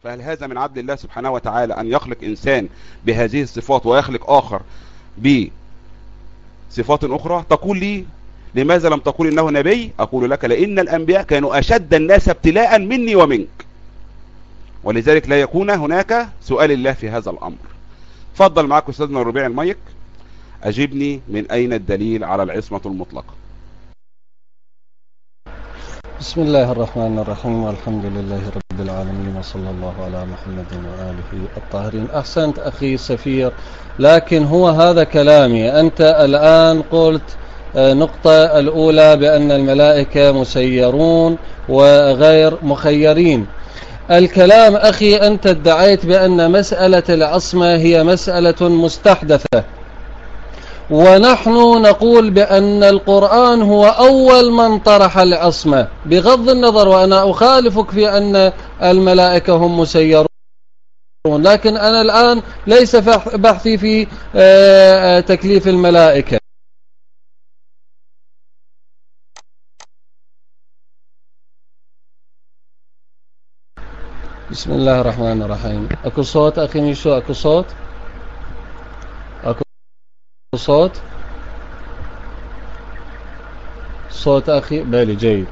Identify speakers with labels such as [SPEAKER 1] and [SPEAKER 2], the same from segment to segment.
[SPEAKER 1] فهل هذا من عدل الله سبحانه وتعالى أن يخلق إنسان بهذه الصفات ويخلق آخر بصفات أخرى؟ تقول لي لماذا لم تقول إنه نبي؟ أقول لك لأن الأنبياء كانوا أشد الناس ابتلاء مني ومنك، ولذلك لا يكون هناك سؤال الله في هذا الأمر. تفضل معك أستاذنا الربيع المايك، أجبني من أين الدليل على العصمة المطلقة؟
[SPEAKER 2] بسم الله الرحمن الرحيم، والحمد لله رب العالمين، وصلى الله على محمد وآله الطاهرين. أحسنت أخي سفير، لكن هو هذا كلامي. أنت الآن قلت نقطة الأولى بأن الملائكة مسيرون وغير مخيرين. الكلام أخي أنت ادعيت بأن مسألة العصمة هي مسألة مستحدثة، ونحن نقول بأن القرآن هو أول من طرح العصمة، بغض النظر، وأنا أخالفك في أن الملائكة هم مسيرون، لكن أنا الآن ليس بحثي في تكليف الملائكة. بسم الله الرحمن الرحيم. أكو صوت أخي ميشو؟ أكو صوت؟ أكو صوت أخي؟ بلي جيد.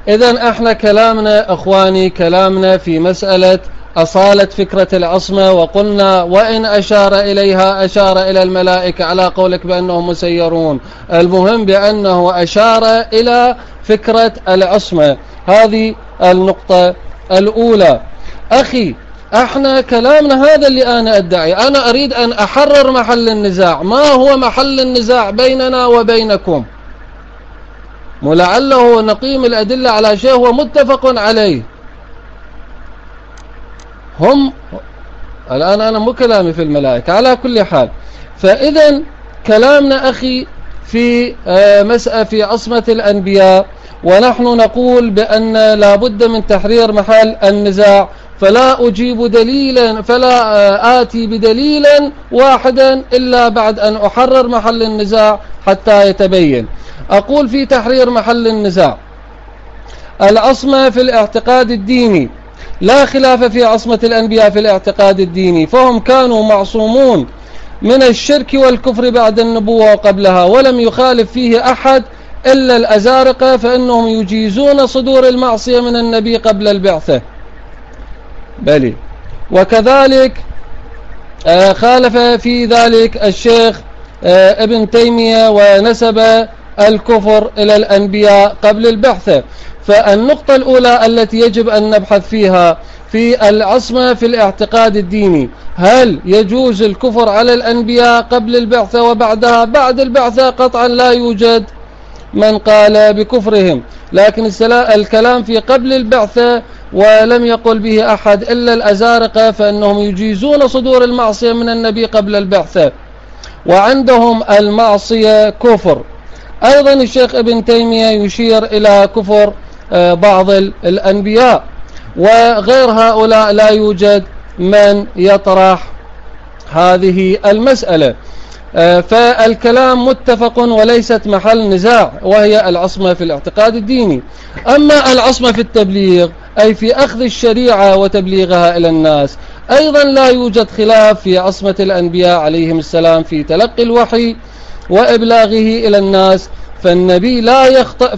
[SPEAKER 2] إذن احنا كلامنا أخواني كلامنا في مسألة أصالة فكرة العصمة، وقلنا وإن أشار إليها أشار إلى الملائكة على قولك بأنهم مسيرون، المهم بأنه أشار إلى فكرة العصمة. هذه النقطة الأولى. أخي احنا كلامنا هذا اللي أنا أدعي، أنا أريد أن أحرر محل النزاع. ما هو محل النزاع بيننا وبينكم؟ ولعله نقيم الأدلة على شيء هو متفق عليه. هم الآن أنا مو كلامي في الملائكة على كل حال. فإذا كلامنا أخي في مسألة في عصمة الأنبياء، ونحن نقول بأن لا بد من تحرير محل النزاع، فلا أجيب دليلا، فلا آتي بدليلا واحدا إلا بعد أن أحرر محل النزاع حتى يتبين. أقول في تحرير محل النزاع: العصمة في الاعتقاد الديني لا خلاف في عصمة الأنبياء في الاعتقاد الديني، فهم كانوا معصومون من الشرك والكفر بعد النبوة وقبلها، ولم يخالف فيه أحد إلا الأزارقة، فإنهم يجيزون صدور المعصية من النبي قبل البعثة. بلي. وكذلك خالف في ذلك الشيخ ابن تيمية ونسب الكفر إلى الأنبياء قبل البعثة. فالنقطة الأولى التي يجب أن نبحث فيها في العصمة في الاعتقاد الديني: هل يجوز الكفر على الأنبياء قبل البعثة وبعدها؟ بعد البعثة قطعا لا يوجد من قال بكفرهم، لكن الكلام في قبل البعثة، ولم يقل به أحد إلا الأزارقة، فإنهم يجيزون صدور المعصية من النبي قبل البعثة، وعندهم المعصية كفر. أيضا الشيخ ابن تيمية يشير إلى كفر بعض الأنبياء، وغير هؤلاء لا يوجد من يطرح هذه المسألة. فالكلام متفق وليست محل نزاع، وهي العصمة في الاعتقاد الديني. أما العصمة في التبليغ، أي في أخذ الشريعة وتبليغها إلى الناس، أيضا لا يوجد خلاف في عصمة الأنبياء عليهم السلام في تلقي الوحي وإبلاغه إلى الناس، فالنبي لا يخطئ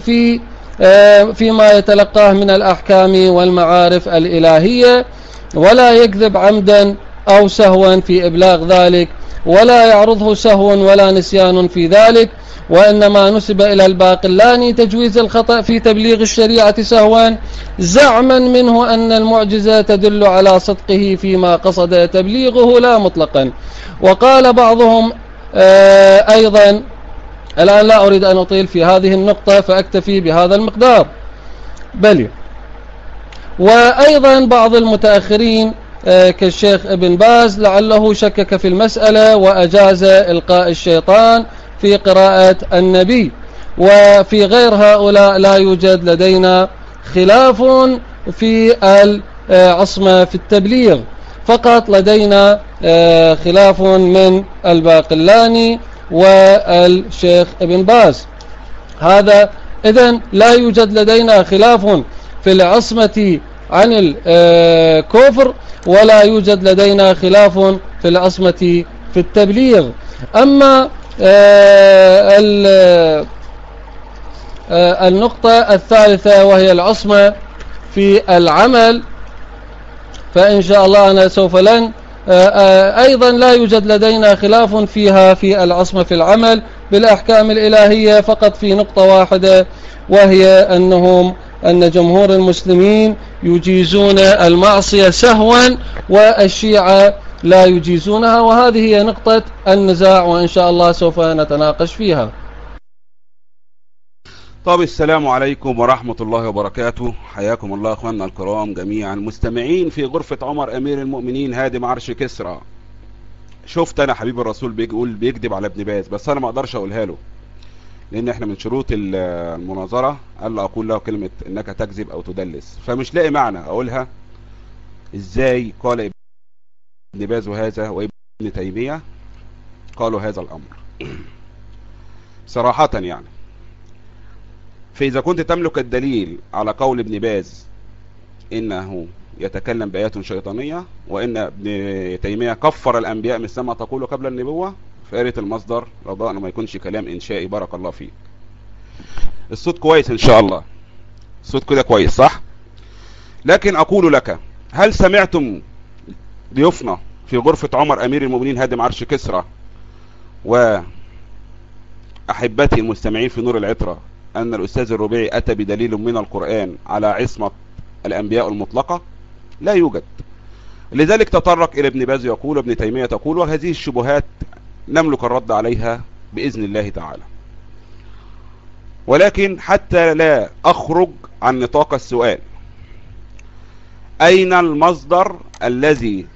[SPEAKER 2] فيما يتلقاه من الأحكام والمعارف الإلهية، ولا يكذب عمدا أو سهوا في إبلاغ ذلك، ولا يعرضه سهو ولا نسيان في ذلك، وإنما نسب إلى الباقلاني تجويز الخطأ في تبليغ الشريعة سهوا، زعما منه أن المعجزة تدل على صدقه فيما قصد تبليغه لا مطلقا. وقال بعضهم أيضا، الآن لا أريد أن أطيل في هذه النقطة فأكتفي بهذا المقدار. بل وأيضا بعض المتأخرين كالشيخ ابن باز لعله شكك في المسألة وأجاز إلقاء الشيطان في قراءة النبي. وفي غير هؤلاء لا يوجد لدينا خلاف في العصمة في التبليغ، فقط لدينا خلاف من الباقلاني والشيخ ابن باز. هذا إذن لا يوجد لدينا خلاف في العصمة عن الكفر، ولا يوجد لدينا خلاف في العصمة في التبليغ. أما النقطة الثالثة وهي العصمة في العمل، فإن شاء الله أنا سوف لن أيضا لا يوجد لدينا خلاف فيها في العصمة في العمل بالأحكام الإلهية، فقط في نقطة واحدة، وهي أن جمهور المسلمين يجيزون المعصية سهوا والشيعة لا يجيزونها، وهذه هي نقطة النزاع، وإن شاء الله سوف نتناقش فيها.
[SPEAKER 1] طب السلام عليكم ورحمة الله وبركاته، حياكم الله أخواننا الكرام جميعا مستمعين في غرفة عمر أمير المؤمنين هادم عرش كسرى. شفت أنا حبيب الرسول بيكذب على ابن باز، بس أنا ما أقدرش أقولها له، لأن إحنا من شروط المناظرة ألا أقول له كلمة إنك تكذب أو تدلس، فمش لاقي معنى أقولها. إزاي قال ابن باز وهذا وابن تيمية قالوا هذا الأمر صراحة يعني. فإذا كنت تملك الدليل على قول ابن باز إنه يتكلم بآيات شيطانية، وإن ابن تيمية كفر الأنبياء مثل ما تقول قبل النبوة، فقريت المصدر رضاء أنه ما يكونش كلام إنشائي. بارك الله فيك. الصوت كويس إن شاء الله، الصوت كده كويس صح؟ لكن أقول لك، هل سمعتم ضيوفنا في غرفة عمر أمير المؤمنين هادم عرش كسرى وأحبتي المستمعين في نور العطرة أن الأستاذ الربيعي أتى بدليل من القرآن على عصمة الأنبياء المطلقة؟ لا يوجد. لذلك تطرق إلى ابن باز يقول وابن تيمية تقول، وهذه الشبهات نملك الرد عليها بإذن الله تعالى. ولكن حتى لا أخرج عن نطاق السؤال، أين المصدر الذي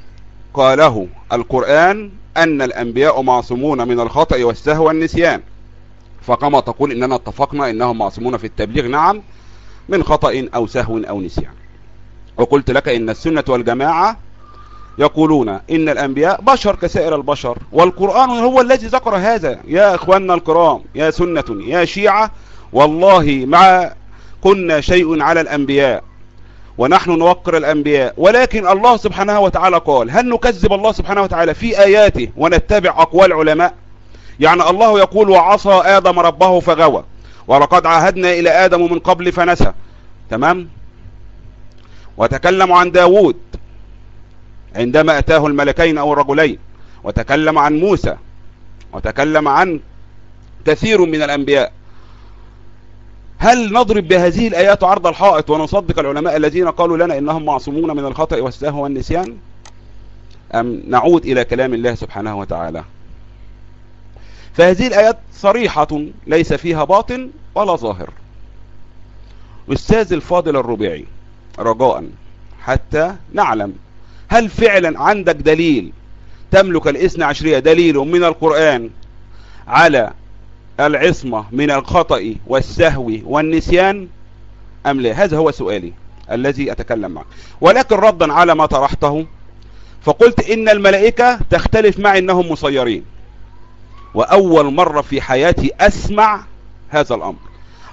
[SPEAKER 1] قاله القرآن أن الأنبياء معصومون من الخطأ والسهو والنسيان؟ فكما تقول إننا اتفقنا إنهم معصومون في التبليغ، نعم، من خطأ أو سهو أو نسيان. وقلت لك إن السنة والجماعة يقولون إن الأنبياء بشر كسائر البشر، والقرآن هو الذي ذكر هذا. يا إخواننا الكرام، يا سنة يا شيعة، والله ما كنا شيء على الأنبياء ونحن نوقر الأنبياء، ولكن الله سبحانه وتعالى قال. هل نكذب الله سبحانه وتعالى في آياته ونتبع أقوال علماء؟ يعني الله يقول وعصى آدم ربه فغوى، ولقد عهدنا إلى آدم من قبل فنسى، تمام؟ وتكلم عن داود عندما أتاه الملكين أو الرجلين، وتكلم عن موسى، وتكلم عن كثير من الأنبياء. هل نضرب بهذه الآيات عرض الحائط ونصدق العلماء الذين قالوا لنا إنهم معصومون من الخطأ والسهو والنسيان، أم نعود إلى كلام الله سبحانه وتعالى؟ فهذه الآيات صريحة ليس فيها باطن ولا ظاهر. أستاذ الفاضل الربيعي، رجاء حتى نعلم، هل فعلا عندك دليل تملك الاثنى عشرية دليل من القرآن على العصمة من الخطأ والسهو والنسيان أم لا؟ هذا هو سؤالي الذي أتكلم معه. ولكن ردا على ما طرحته، فقلت إن الملائكة تختلف مع إنهم مسيرين، وأول مرة في حياتي أسمع هذا الأمر.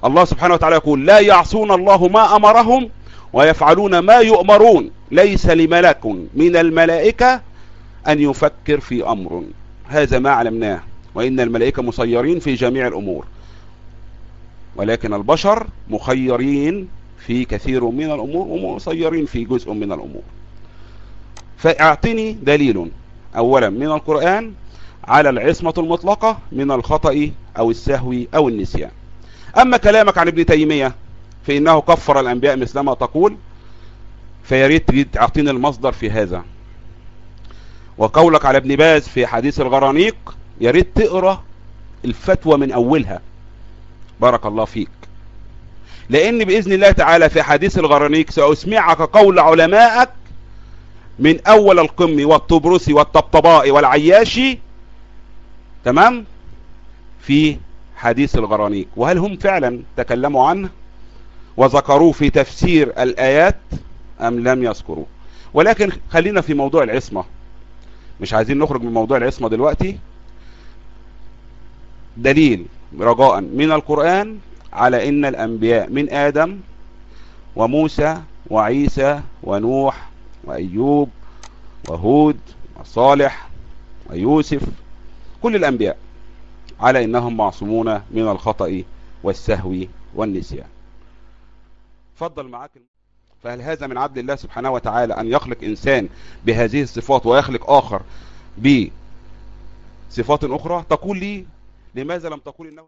[SPEAKER 1] الله سبحانه وتعالى يقول لا يعصون الله ما أمرهم ويفعلون ما يؤمرون، ليس لملك من الملائكة أن يفكر في أمر. هذا ما علمناه، وإن الملائكة مسيرين في جميع الأمور، ولكن البشر مخيرين في كثير من الأمور ومسيرين في جزء من الأمور. فاعطني دليل أولا من القرآن على العصمة المطلقة من الخطأ أو السهو أو النسيان. أما كلامك عن ابن تيمية فإنه كفر الأنبياء مثلما تقول، فياريت تعطيني المصدر في هذا. وقولك على ابن باز في حديث الغرانيق، ياريت تقرأ الفتوى من أولها. بارك الله فيك. لأن بإذن الله تعالى في حديث الغرانيق سأسمعك قول علمائك من أول القمي والطبرسي والطبطبائي والعياشي، تمام، في حديث الغرانيق، وهل هم فعلا تكلموا عنه وذكروه في تفسير الآيات أم لم يذكروه. ولكن خلينا في موضوع العصمة، مش عايزين نخرج من موضوع العصمة دلوقتي. دليل رجاء من القرآن على إن الأنبياء من آدم وموسى وعيسى ونوح وأيوب وهود وصالح ويوسف، كل الأنبياء على إنهم معصومون من الخطأ والسهو والنسيان. فضل معاك. فهل هذا من عدل الله سبحانه وتعالى أن يخلق إنسان بهذه الصفات ويخلق آخر بصفات أخرى؟ تقول لي لماذا لم تقول إنه